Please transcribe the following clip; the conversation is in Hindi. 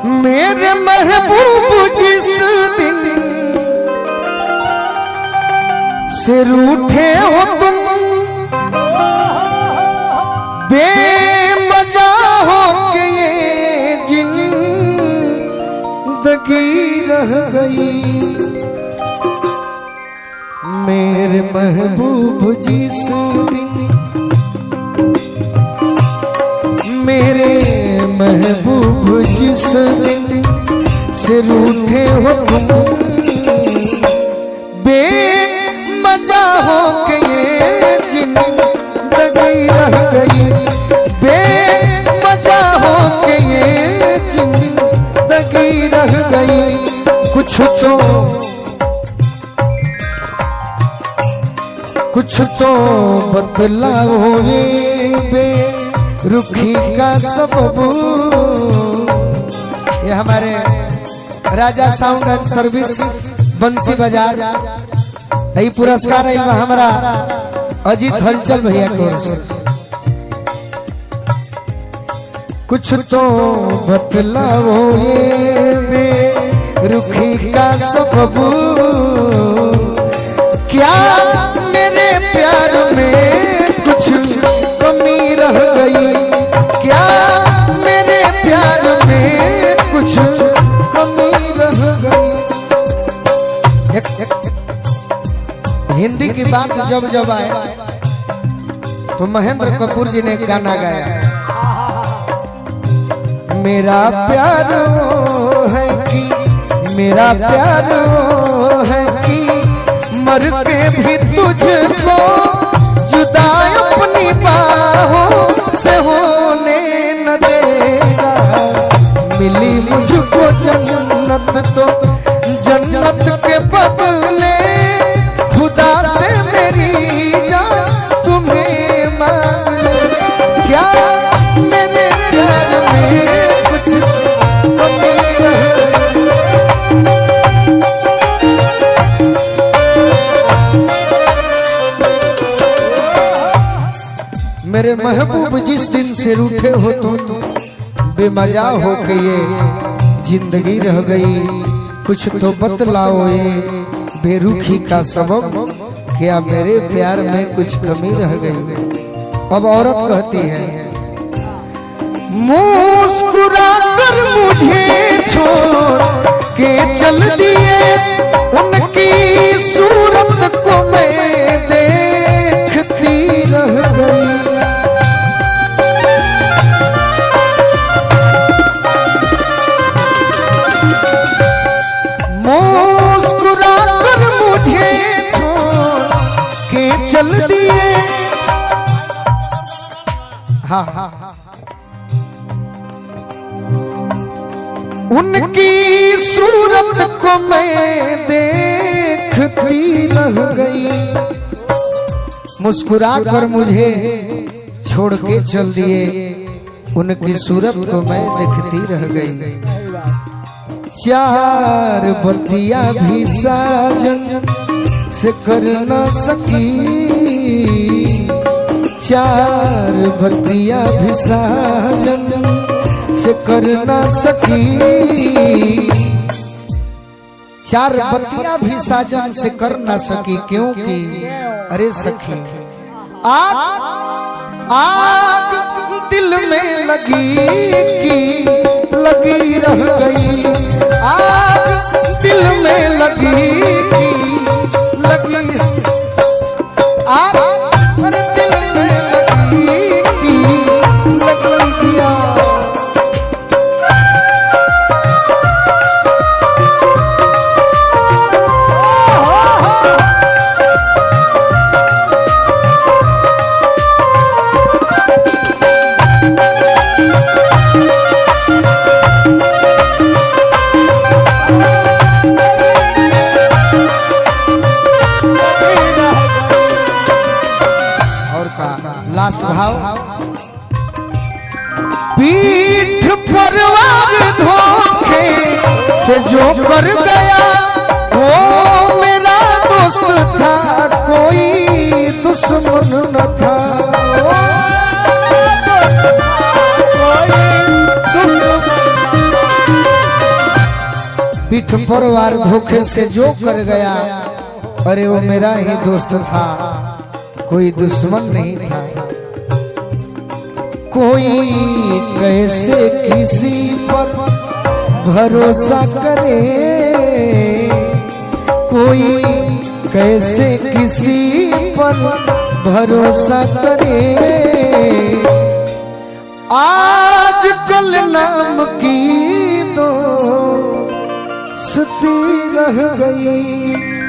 मेरे महबूब जिस दिन से रूठे हो तुम, बेमजा हो के ये जिंदगी रह गई। मेरे महबूब जिस दिन, मेरे महबूब जिस दिन से रूठे हो तुम, बेमजा हो के ये जिंदगी रह गई। बेमजा हो के ये जिंदगी रह गई। कुछ तो बतलाओ ये बेरुखी का सबब। ये हमारे राजा साउंड एंड सर्विस बंसी बाजार, यही पुरस्कार है हमारा अजीत हलचल भैया को। कुछ तो बतलाओ ये बेरुखी का सबब, क्या मेरे प्यार में कुछ कमी रह गई? क्या मेरे प्यार में कुछ कमी रह गई? हिंदी की बात जब जब आए तो महेंद्र कपूर जी ने एक गाना गाया, मेरा प्यार वो है कि, मेरा प्यार वो है कि मर के भी तुझको जुदा अपनी बाहों से होने न देगा। मिली मुझको जन्नत तो जन्नत के बदले खुदा से मेरी जान तुम्हें मांग ले। क्या मेरे प्यार में कुछ कमी रह गई? मेरे महबूब जिस दिन से रूठे हो तुम, बेमजा हो के ये जिंदगी रह गई। कुछ तो बतलाओ ये बेरुखी का सबब, क्या मेरे प्यार में कुछ कमी रह गई? अब औरत कहती है, मुस्कुरा कर मुझे छोड़ के चल दिए, उनकी सूरत को मैं देखती रह गई। मुस्कुरा कर मुझे छोड़ के चल दिए। हाँ हाँ हाँ, उनकी सूरत को मैं देखती रह गई। मुस्कुरा कर मुझे छोड़ के चल दिए, उनकी सूरत को मैं देखती रह गई। चार बतिया भी साजन से कर न सकी, चार बतिया भी साजन से कर न सकी। चार बतिया भी साजन से कर न सकी, क्योंकि अरे सखी आग आग दिल में लगी की लगी रह गई। आग दिल में लगी की लगी, आग दिल में लगी की लगी दिया। लास्ट भाव, पीठ पर वार धोखे से जो कर गया, वो मेरा दोस्त था, कोई दुश्मन न था। पीठ पर वार धोखे से जो कर गया, अरे वो मेरा ही दोस्त था, कोई दुश्मन नहीं था। कोई कैसे किसी पर भरोसा करे, कोई कैसे किसी पर भरोसा करे। आज कल नाम की दोस्ती रह गई।